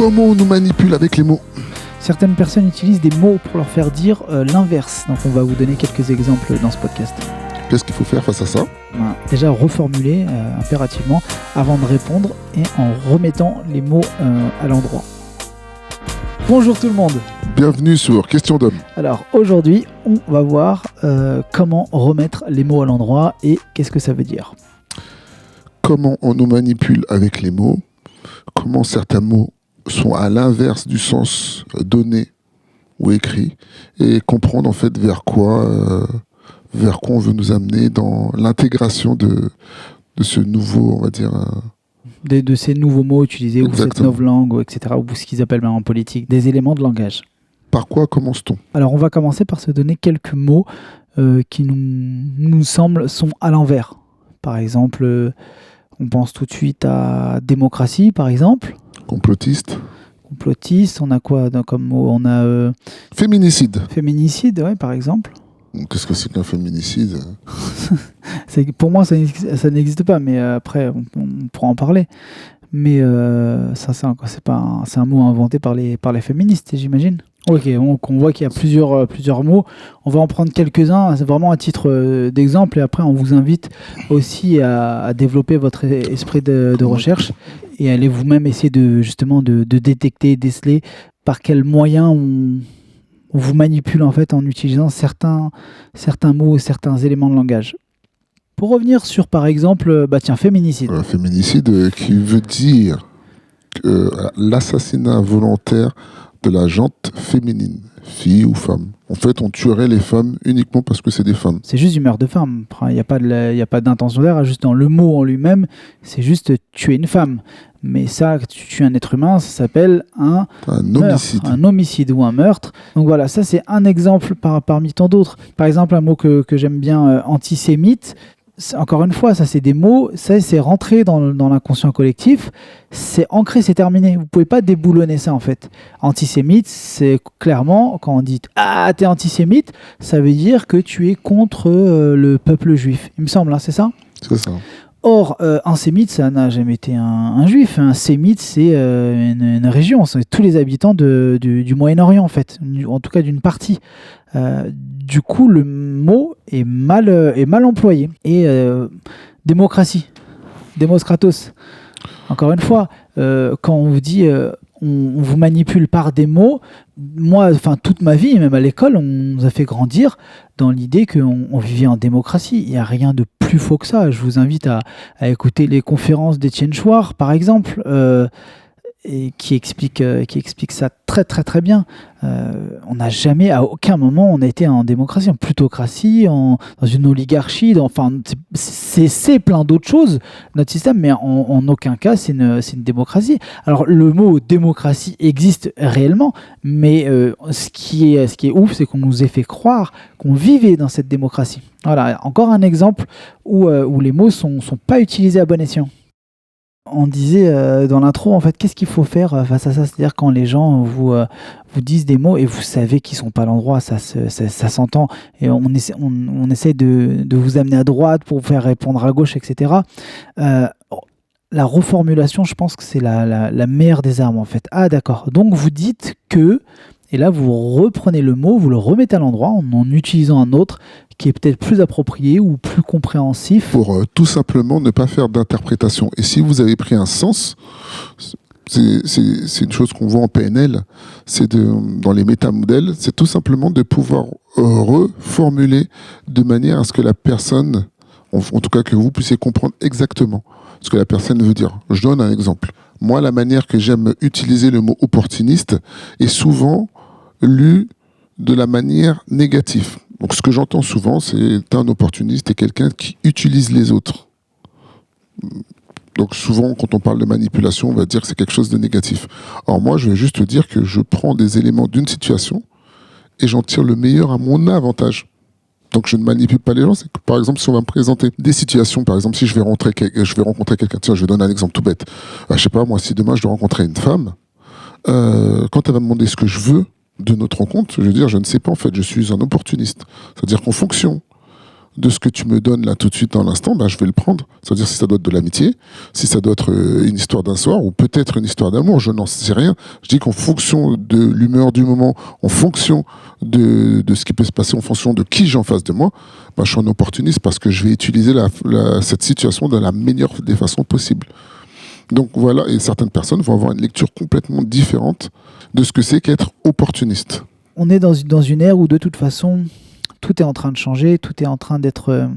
Comment on nous manipule avec les mots? Certaines personnes utilisent des mots pour leur faire dire l'inverse. Donc on va vous donner quelques exemples dans ce podcast. Qu'est-ce qu'il faut faire face à ça? Déjà reformuler impérativement avant de répondre et en remettant les mots à l'endroit. Bonjour tout le monde. Bienvenue sur Question d'homme. Alors aujourd'hui, on va voir comment remettre les mots à l'endroit et qu'est-ce que ça veut dire. Comment on nous manipule avec les mots? Comment certains mots sont à l'inverse du sens donné ou écrit? Et comprendre en fait vers quoi on veut nous amener dans l'intégration de ce nouveau, on va dire... De ces nouveaux mots utilisés, ou cette nouvelle langue, etc., ou ce qu'ils appellent en politique, des éléments de langage. Par quoi commence-t-on? Alors on va commencer par se donner quelques mots qui nous semblent sont à l'envers. Par exemple, on pense tout de suite à démocratie, par exemple. Complotiste. Complotiste, on a quoi comme mot? On a... Féminicide. Féminicide, ouais, par exemple. Qu'est-ce que c'est qu'un féminicide? Pour moi, ça n'existe pas, mais après, on pourra en parler. Mais ça, c'est un mot inventé par les féministes, j'imagine. Ok, donc on voit qu'il y a plusieurs mots. On va en prendre quelques-uns, c'est vraiment à titre d'exemple, et après, on vous invite aussi à développer votre esprit de recherche et aller vous-même essayer de détecter, déceler par quels moyens on vous manipule en fait en utilisant certains mots, certains éléments de langage. Pour revenir sur par exemple, féminicide. Féminicide qui veut dire l'assassinat volontaire de la gente féminine, fille ou femme. En fait, on tuerait les femmes uniquement parce que c'est des femmes. C'est juste du meurtre de femme. Il n'y a pas d'intention derrière, juste dans le mot en lui-même, c'est juste tuer une femme. Mais ça, tu tues un être humain, ça s'appelle un homicide. Un homicide ou un meurtre. Donc voilà, ça c'est un exemple parmi tant d'autres. Par exemple, un mot que j'aime bien, antisémite. Encore une fois, ça c'est des mots, ça c'est rentré dans l'inconscient collectif, c'est ancré, c'est terminé. Vous pouvez pas déboulonner ça en fait. Antisémite, c'est clairement, quand on dit « Ah, t'es antisémite », ça veut dire que tu es contre le peuple juif. Il me semble, hein, c'est ça? C'est ça. Or, un sémite, ça n'a jamais été un juif. Un sémite, c'est une région. C'est tous les habitants du Moyen-Orient, en fait. En tout cas, d'une partie. Du coup, le mot est mal employé. Et démocratie. Démoskratos. Encore une fois, quand on vous dit... on vous manipule par des mots. Moi, toute ma vie, même à l'école, on nous a fait grandir dans l'idée qu'on vivait en démocratie. Il n'y a rien de plus faux que ça. Je vous invite à écouter les conférences d'Étienne Chouard, par exemple, et qui explique ça très très très bien. On n'a jamais, à aucun moment, on a été en démocratie, en plutocratie, dans une oligarchie, c'est plein d'autres choses, notre système, mais en aucun cas c'est une démocratie. Alors le mot démocratie existe réellement, mais ce qui est ouf, c'est qu'on nous ait fait croire qu'on vivait dans cette démocratie. Voilà, encore un exemple où les mots sont pas utilisés à bon escient. On disait dans l'intro, en fait, qu'est-ce qu'il faut faire face à ça? C'est-à-dire quand les gens vous disent des mots et vous savez qu'ils ne sont pas à l'endroit, ça s'entend, et on essaie de vous amener à droite pour vous faire répondre à gauche, etc. La reformulation, je pense que c'est la meilleure des armes, en fait. Ah, d'accord. Donc, vous dites que... Et là, vous reprenez le mot, vous le remettez à l'endroit en utilisant un autre qui est peut-être plus approprié ou plus compréhensif. Pour tout simplement ne pas faire d'interprétation. Et si vous avez pris un sens, c'est une chose qu'on voit en PNL, dans les métamodèles, c'est tout simplement de pouvoir reformuler de manière à ce que la personne, en tout cas que vous puissiez comprendre exactement ce que la personne veut dire. Je donne un exemple. Moi, la manière que j'aime utiliser le mot opportuniste est souvent lu de la manière négative. Donc, ce que j'entends souvent, c'est un opportuniste et quelqu'un qui utilise les autres. Donc, souvent, quand on parle de manipulation, on va dire que c'est quelque chose de négatif. Alors, moi, je vais juste dire que je prends des éléments d'une situation et j'en tire le meilleur à mon avantage. Donc, je ne manipule pas les gens. C'est que, par exemple, si on va me présenter des situations, par exemple, si je vais rencontrer quelqu'un, tiens, je vais donner un exemple tout bête. Je sais pas, moi, si demain je dois rencontrer une femme, quand elle va me demander ce que je veux de notre rencontre, je vais dire, je ne sais pas, en fait, je suis un opportuniste. C'est-à-dire qu'en fonction de ce que tu me donnes là tout de suite dans l'instant, je vais le prendre. C'est-à-dire si ça doit être de l'amitié, si ça doit être une histoire d'un soir, ou peut-être une histoire d'amour, je n'en sais rien. Je dis qu'en fonction de l'humeur du moment, en fonction de ce qui peut se passer, en fonction de qui j'ai en face de moi, je suis un opportuniste parce que je vais utiliser cette situation de la meilleure des façons possibles. Donc voilà, et certaines personnes vont avoir une lecture complètement différente de ce que c'est qu'être opportuniste. On est dans une ère où de toute façon, tout est en train de changer, tout est en train d'être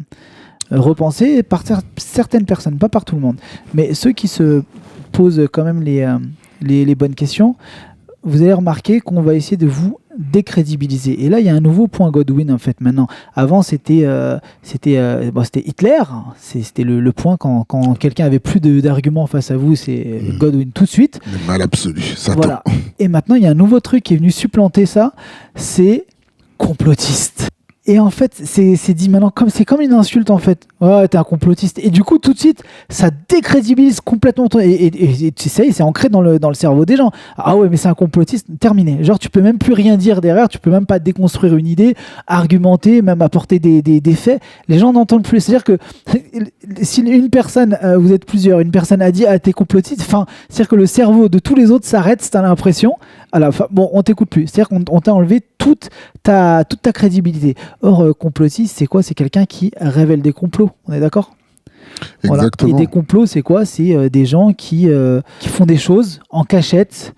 repensé par certaines personnes, pas par tout le monde. Mais ceux qui se posent quand même les bonnes questions, vous allez remarquer qu'on va essayer de vous décrédibiliser. Et là, il y a un nouveau point Godwin, en fait, maintenant. Avant, c'était Hitler. C'était le point quand quelqu'un avait plus d'arguments face à vous, c'est Godwin tout de suite. Le mal absolu, ça. Voilà. Et maintenant, il y a un nouveau truc qui est venu supplanter ça, c'est complotiste. Et en fait, c'est dit maintenant, c'est comme une insulte en fait. Ouais, t'es un complotiste. Et du coup, tout de suite, ça décrédibilise complètement ton... Et tu sais, c'est ancré dans le cerveau des gens. Ah ouais, mais c'est un complotiste, terminé. Genre, tu peux même plus rien dire derrière, tu peux même pas déconstruire une idée, argumenter, même apporter des faits. Les gens n'entendent plus. C'est-à-dire que si une personne, vous êtes plusieurs, une personne a dit, ah, t'es complotiste, c'est-à-dire que le cerveau de tous les autres s'arrête, t'as l'impression. Bon, on t'écoute plus. C'est-à-dire qu'on t'a enlevé toute ta crédibilité. Or, complotiste, c'est quoi? C'est quelqu'un qui révèle des complots. On est d'accord? Exactement. Voilà. Et des complots, c'est quoi? C'est des gens qui font des choses en cachette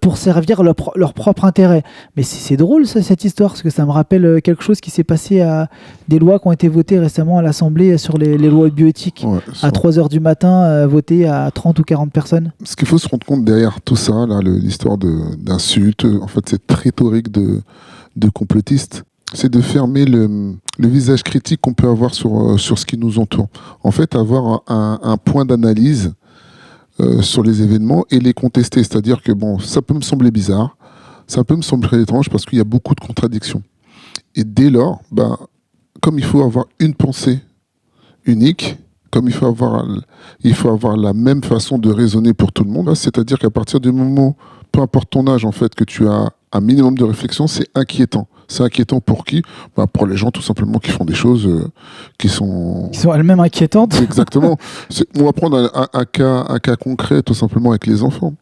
pour servir leur propre intérêt. Mais c'est drôle, ça, cette histoire, parce que ça me rappelle quelque chose qui s'est passé à des lois qui ont été votées récemment à l'Assemblée sur les lois de bioéthique. Ouais, à 3h du matin, votées à 30 ou 40 personnes. Ce qu'il faut se rendre compte derrière tout ça, là, l'histoire d'insultes, en fait, cette rhétorique de complotistes, c'est de fermer le visage critique qu'on peut avoir sur ce qui nous entoure. En fait, avoir un point d'analyse sur les événements et les contester. C'est-à-dire que, bon, ça peut me sembler bizarre, ça peut me sembler étrange parce qu'il y a beaucoup de contradictions. Et dès lors, comme il faut avoir une pensée unique, comme il faut avoir la même façon de raisonner pour tout le monde, c'est-à-dire qu'à partir du moment, peu importe ton âge, en fait, que tu as un minimum de réflexion, c'est inquiétant. C'est inquiétant pour qui? Pour les gens, tout simplement, qui font des choses qui sont elles-mêmes inquiétantes. Exactement. On va prendre un cas concret, tout simplement, avec les enfants.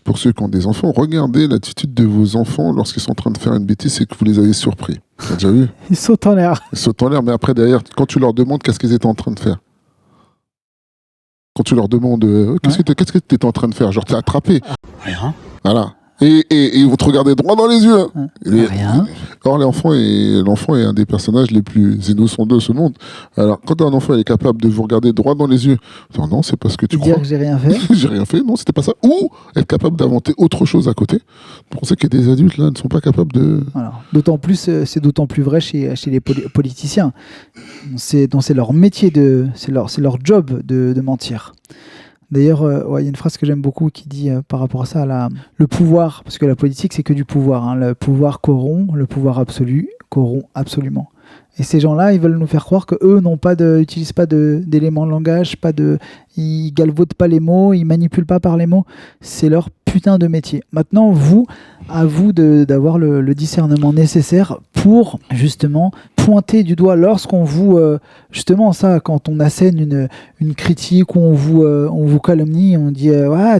Pour ceux qui ont des enfants, regardez l'attitude de vos enfants lorsqu'ils sont en train de faire une bêtise et que vous les avez surpris. T'as déjà vu? Ils sautent en l'air. Ils sautent en l'air, mais après, derrière, quand tu leur demandes qu'est-ce qu'ils étaient en train de faire, quand tu leur demandes qu'est-ce que tu étais en train de faire, genre t'es attrapé. Rien. Voilà. Et ils vont te regarder droit dans les yeux. Rien. Or, l'enfant est un des personnages les plus innocents de ce monde. Alors, quand un enfant est capable de vous regarder droit dans les yeux, non, c'est parce que tu crois. Dire que j'ai rien fait. J'ai rien fait, non, c'était pas ça. Ou être capable d'inventer autre chose à côté. On sait que des adultes, là, ne sont pas capables de... Voilà. D'autant plus, c'est d'autant plus vrai chez les politiciens. C'est leur métier, c'est leur job de mentir. D'ailleurs, il y a une phrase que j'aime beaucoup qui dit par rapport à ça, le pouvoir, parce que la politique c'est que du pouvoir, hein, le pouvoir corrompt, le pouvoir absolu corrompt absolument. Et ces gens-là, ils veulent nous faire croire qu'eux n'utilisent pas d'éléments de langage, ils galvaudent pas les mots, ils manipulent pas par les mots. C'est leur putain de métier. Maintenant, à vous d'avoir le discernement nécessaire pour justement pointer du doigt lorsqu'on vous justement ça, quand on assène une critique ou on vous calomnie, on dit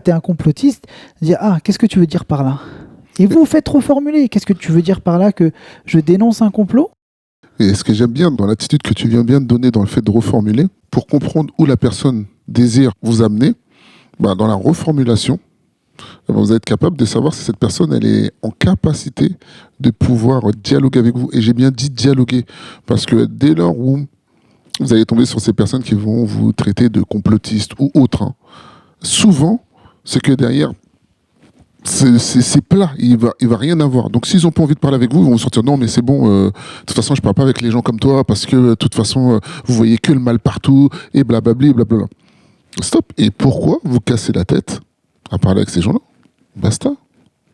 t'es un complotiste, on dit qu'est-ce que tu veux dire par là? Et vous faites reformuler. Qu'est-ce que tu veux dire par là, que je dénonce un complot? Et ce que j'aime bien dans l'attitude que tu viens bien de donner dans le fait de reformuler, pour comprendre où la personne désire vous amener, dans la reformulation, vous êtes capable de savoir si cette personne elle est en capacité de pouvoir dialoguer avec vous. Et j'ai bien dit dialoguer, parce que dès lors où vous allez tomber sur ces personnes qui vont vous traiter de complotistes ou autres, souvent, c'est que derrière, c'est plat, il va rien avoir. Donc s'ils n'ont pas envie de parler avec vous, ils vont vous sortir non mais c'est bon, de toute façon je parle pas avec les gens comme toi parce que de toute façon vous voyez que le mal partout et blablabla, blablabla. Stop. Et pourquoi vous cassez la tête à parler avec ces gens-là? Basta.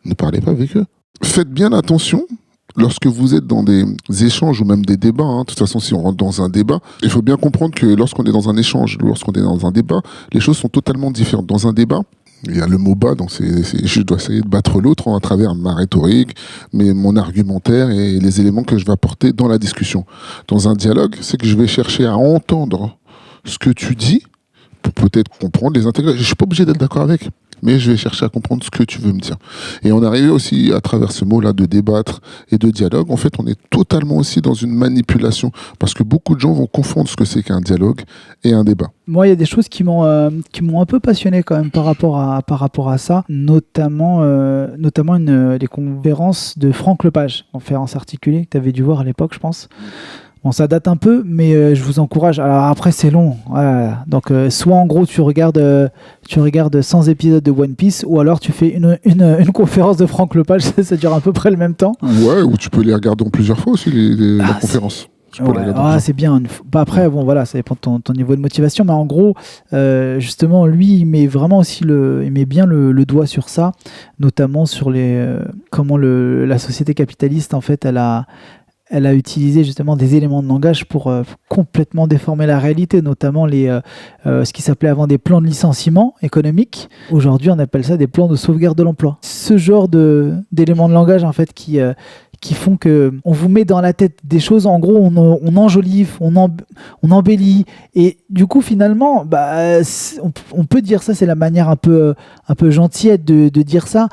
Ne parlez pas avec eux. Faites bien attention lorsque vous êtes dans des échanges ou même des débats. De toute façon, si on rentre dans un débat, il faut bien comprendre que lorsqu'on est dans un échange, lorsqu'on est dans un débat, les choses sont totalement différentes. Dans un débat, Il y a le mot bas, donc je dois essayer de battre l'autre à travers ma rhétorique, mon argumentaire et les éléments que je vais apporter dans la discussion. Dans un dialogue, c'est que je vais chercher à entendre ce que tu dis pour peut-être comprendre, les intégrer. Je ne suis pas obligé d'être d'accord avec, mais je vais chercher à comprendre ce que tu veux me dire. Et on arrive aussi, à travers ce mot-là, de débattre et de dialogue. En fait, on est totalement aussi dans une manipulation, parce que beaucoup de gens vont confondre ce que c'est qu'un dialogue et un débat. Moi, il y a des choses qui m'ont un peu passionné quand même par rapport à ça, notamment les conférences de Franck Lepage, conférence articulée que tu avais dû voir à l'époque, je pense. Bon, ça date un peu, mais je vous encourage. Alors après, c'est long. Voilà. Donc, soit en gros, tu regardes 100 épisodes de One Piece, ou alors tu fais une conférence de Franck Lepage, ça dure à peu près le même temps. Ouais, ou tu peux les regarder en plusieurs fois aussi, la conférence. C'est bien. Après, bon, voilà, ça dépend de ton niveau de motivation, mais en gros, justement, lui, il met vraiment aussi il met bien le doigt sur ça, notamment sur comment la société capitaliste, en fait, elle a utilisé justement des éléments de langage pour complètement déformer la réalité, notamment ce qui s'appelait avant des plans de licenciement économique. Aujourd'hui, on appelle ça des plans de sauvegarde de l'emploi. Ce genre d'éléments de langage, en fait, qui font que on vous met dans la tête des choses. En gros, on enjolive, on embellit, et du coup, finalement, on peut dire ça, c'est la manière un peu gentillette de dire ça.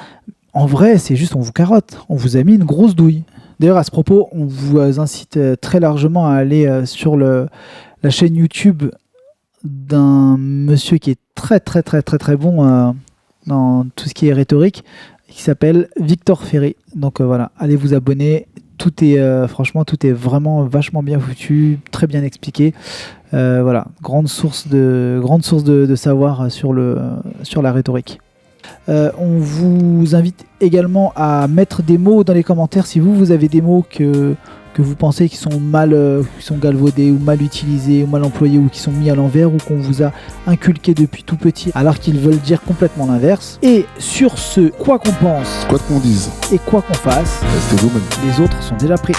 En vrai, c'est juste, on vous carotte, on vous a mis une grosse douille. D'ailleurs, à ce propos, on vous incite très largement à aller sur la chaîne YouTube d'un monsieur qui est très très très très très bon dans tout ce qui est rhétorique, qui s'appelle Victor Ferry. Donc voilà, allez vous abonner. Franchement, tout est vraiment vachement bien foutu, très bien expliqué. Voilà, grande source de savoir sur la rhétorique. On vous invite également à mettre des mots dans les commentaires si vous avez des mots que vous pensez qui sont galvaudés ou mal utilisés ou mal employés ou qui sont mis à l'envers ou qu'on vous a inculqué depuis tout petit alors qu'ils veulent dire complètement l'inverse. Et sur ce, quoi qu'on pense, quoi qu'on dise et quoi qu'on fasse, restez vous-même. Les autres sont déjà pris.